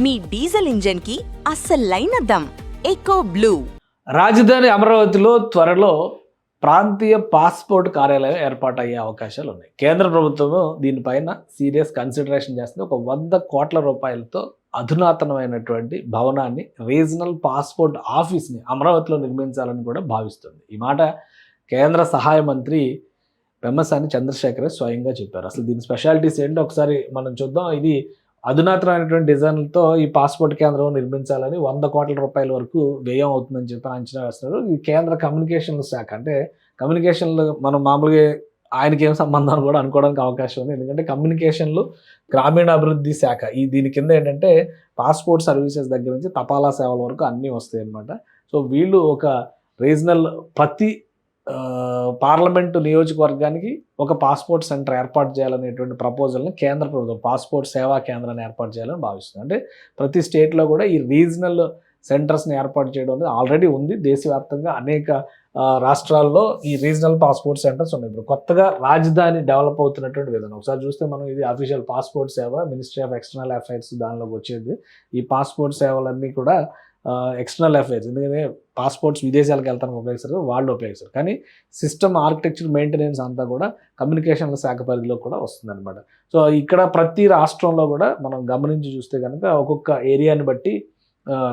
మీ diesel engine కి అస్సలైన dum echo blue. రాజధాని అమరావతిలో త్వరలో ప్రాంతీయ పాస్పోర్ట్ కార్యాలయం ఏర్పాటయ్యే అవకాశాలు ఉన్నాయి. కేంద్ర ప్రభుత్వం దీనిపైన సీరియస్ కన్సిడరేషన్ చేస్తుంది. ఒక 100 కోట్ల రూపాయలతో అధునాతనమైనటువంటి భవనాన్ని, రీజనల్ పాస్పోర్ట్ ఆఫీస్ని అమరావతిలో నిర్మించాలని కూడా భావిస్తుంది. ఈ మాట కేంద్ర సహాయ మంత్రి పెమ్మసాని చంద్రశేఖర్ స్వయంగా చెప్పారు. అసలు దీని స్పెషాలిటీస్ ఏంటో ఒకసారి మనం చూద్దాం. ఇది అధునాతనమైనటువంటి డిజైన్లతో ఈ పాస్పోర్ట్ కేంద్రం నిర్మించాలని 100 కోట్ల రూపాయల వరకు వ్యయం అవుతుందని చెప్పి అంచనా వేస్తున్నారు. ఈ కేంద్ర కమ్యూనికేషన్ల శాఖ, అంటే కమ్యూనికేషన్లు మనం మామూలుగా ఆయనకి ఏం సంబంధం కూడా అనుకోవడానికి అవకాశం ఉంది. ఎందుకంటే కమ్యూనికేషన్లు గ్రామీణాభివృద్ధి శాఖ దీని కింద ఏంటంటే పాస్పోర్ట్ సర్వీసెస్ దగ్గర నుంచి తపాలా సేవల వరకు అన్నీ వస్తాయి అన్నమాట. సో వీళ్ళు ఒక రీజనల్ ప్రతి పార్లమెంటు నియోజకవర్గానికి ఒక పాస్పోర్ట్ సెంటర్ ఏర్పాటు చేయాలనేటువంటి ప్రపోజల్ని కేంద్ర ప్రభుత్వం పాస్పోర్ట్ సేవా కేంద్రాన్ని ఏర్పాటు చేయాలని భావిస్తుంది. అంటే ప్రతి స్టేట్లో కూడా ఈ రీజనల్ సెంటర్స్ని ఏర్పాటు చేయడం అనేది ఆల్రెడీ ఉంది. దేశవ్యాప్తంగా అనేక రాష్ట్రాల్లో ఈ రీజనల్ పాస్పోర్ట్ సెంటర్స్ ఉన్నాయి. ఇప్పుడు కొత్తగా రాజధాని డెవలప్ అవుతున్నటువంటి విధానం ఒకసారి చూస్తే మనం ఇది అఫీషియల్ పాస్పోర్ట్ సేవ, మినిస్ట్రీ ఆఫ్ ఎక్స్టర్నల్ అఫైర్స్ దానిలోకి వచ్చేది. ఈ పాస్పోర్ట్ సేవలన్నీ కూడా ఎక్స్టర్నల్ అఫైర్స్, ఎందుకంటే పాస్పోర్ట్స్ విదేశాలకు వెళ్తానికి ఉపయోగిస్తారు, వాళ్ళు ఉపయోగిస్తారు. కానీ సిస్టమ్ ఆర్కిటెక్చర్ మెయింటెనెన్స్ అంతా కూడా కమ్యూనికేషన్ల శాఖ పరిధిలో కూడా వస్తుందన్నమాట. సో ఇక్కడ ప్రతి రాష్ట్రంలో కూడా మనం గమనించి చూస్తే కనుక ఒక్కొక్క ఏరియాని బట్టి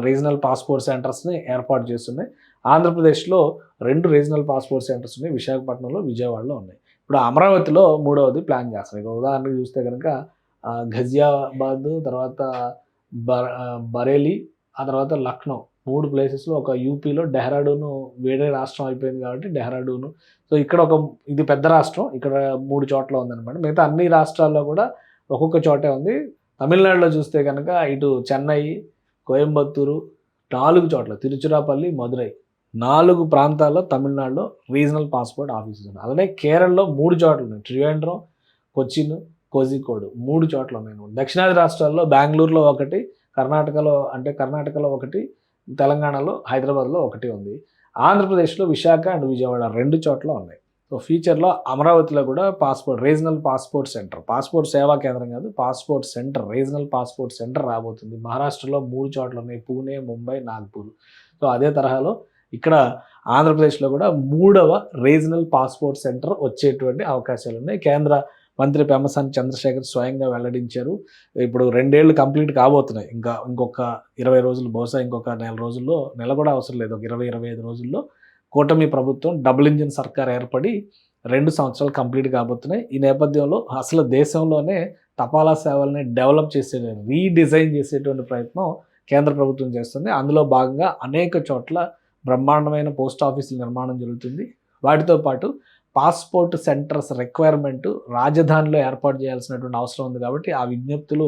రీజనల్ పాస్పోర్ట్ సెంటర్స్ని ఏర్పాటు చేస్తున్నాయి. ఆంధ్రప్రదేశ్లో 2 రీజనల్ పాస్పోర్ట్ సెంటర్స్ ఉన్నాయి. విశాఖపట్నంలో, విజయవాడలో ఉన్నాయి. ఇప్పుడు అమరావతిలో 3వది ప్లాన్ చేస్తున్నాయి. ఉదాహరణకు చూస్తే కనుక ఘజియాబాద్, తర్వాత బరేలీ, ఆ తర్వాత లక్నో, 3 ప్లేసెస్లో, ఒక యూపీలో డెహ్రాడూను వేరే రాష్ట్రం అయిపోయింది కాబట్టి డెహ్రాడూను. సో ఇక్కడ ఇది పెద్ద రాష్ట్రం, ఇక్కడ 3 చోట్ల ఉందన్నమాట. మిగతా అన్ని రాష్ట్రాల్లో కూడా ఒక్కొక్క చోటే ఉంది. తమిళనాడులో చూస్తే కనుక ఇటు చెన్నై, కోయంబత్తూరు, 4 చోట్ల, తిరుచిరాపల్లి, మదురై, 4 ప్రాంతాల్లో తమిళనాడులో రీజనల్ పాస్పోర్ట్ ఆఫీసెస్ ఉన్నాయి. అలానే కేరళలో 3 చోట్ల ఉన్నాయి. ట్రివేండ్రం, కొచ్చిన్, కోజికోడ్ 3 చోట్ల ఉన్నాయి. దక్షిణాది రాష్ట్రాల్లో బెంగళూరులో ఒకటి, కర్ణాటకలో 1, తెలంగాణలో హైదరాబాద్లో 1 ఉంది. ఆంధ్రప్రదేశ్లో విశాఖ అండ్ విజయవాడ 2 చోట్ల ఉన్నాయి. సో ఫ్యూచర్లో అమరావతిలో కూడా రీజనల్ పాస్పోర్ట్ సెంటర్, పాస్పోర్ట్ సేవా కేంద్రం కాదు, passport centre, regional passport centre రాబోతుంది. మహారాష్ట్రలో 3 చోట్ల ఉన్నాయి, పూణే, ముంబై, నాగ్పూర్. సో అదే తరహాలో ఇక్కడ ఆంధ్రప్రదేశ్లో కూడా 3వ రీజనల్ పాస్పోర్ట్ సెంటర్ వచ్చేటువంటి అవకాశాలు ఉన్నాయి. కేంద్ర మంత్రి పెమ్మసాని చంద్రశేఖర్ స్వయంగా వెల్లడించారు. ఇప్పుడు 2 ఏళ్ళు కంప్లీట్ కాబోతున్నాయి. ఇంకొక 20 రోజులు, బహుశా ఇంకొక నెల రోజుల్లో, నెల కూడా అవసరం లేదు, ఒక 20-25 రోజుల్లో కూటమి ప్రభుత్వం డబుల్ ఇంజిన్ సర్కార్ ఏర్పడి 2 సంవత్సరాలు కంప్లీట్ కాబోతున్నాయి. ఈ నేపథ్యంలో అసలు దేశంలోనే తపాలా సేవల్ని డెవలప్ రీడిజైన్ చేసేటువంటి ప్రయత్నం కేంద్ర ప్రభుత్వం చేస్తుంది. అందులో భాగంగా అనేక చోట్ల బ్రహ్మాండమైన పోస్ట్ ఆఫీసుల నిర్మాణం జరుగుతుంది. వాటితో పాటు పాస్పోర్ట్ సెంటర్స్ రిక్వైర్మెంట్ రాజధానిలో ఏర్పాటు చేయాల్సినటువంటి అవసరం ఉంది. కాబట్టి ఆ విజ్ఞప్తులు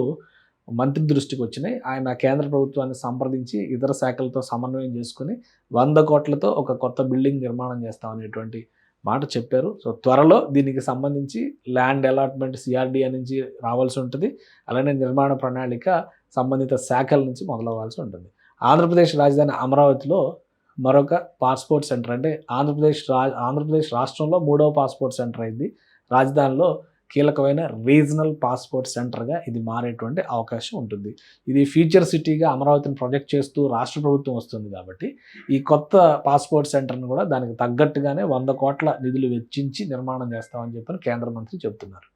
మంత్రి దృష్టికి వచ్చినాయి. ఆయన కేంద్ర ప్రభుత్వాన్ని సంప్రదించి ఇతర శాఖలతో సమన్వయం చేసుకుని 100 కోట్లతో ఒక కొత్త బిల్డింగ్ నిర్మాణం చేస్తామనేటువంటి మాట చెప్పారు. సో త్వరలో దీనికి సంబంధించి ల్యాండ్ అలాట్మెంట్ సిఆర్డీఏ నుంచి రావాల్సి ఉంటుంది. అలానే నిర్మాణ ప్రణాళిక సంబంధిత శాఖల నుంచి మొదలవ్వాల్సి ఉంటుంది. ఆంధ్రప్రదేశ్ రాజధాని అమరావతిలో మరొక పాస్పోర్ట్ సెంటర్, అంటే ఆంధ్రప్రదేశ్ రాష్ట్రంలో 3వ పాస్పోర్ట్ సెంటర్ అయింది. రాజధానిలో కీలకమైన రీజనల్ పాస్పోర్ట్ సెంటర్గా ఇది మారేటువంటి అవకాశం ఉంటుంది. ఇది ఫ్యూచర్ సిటీగా అమరావతిని ప్రొజెక్ట్ చేస్తూ రాష్ట్ర ప్రభుత్వం వస్తుంది కాబట్టి ఈ కొత్త పాస్పోర్ట్ సెంటర్ను కూడా దానికి తగ్గట్టుగానే 100 కోట్ల నిధులు వెచ్చించి నిర్మాణం చేస్తామని చెప్పని కేంద్ర మంత్రి చెబుతున్నారు.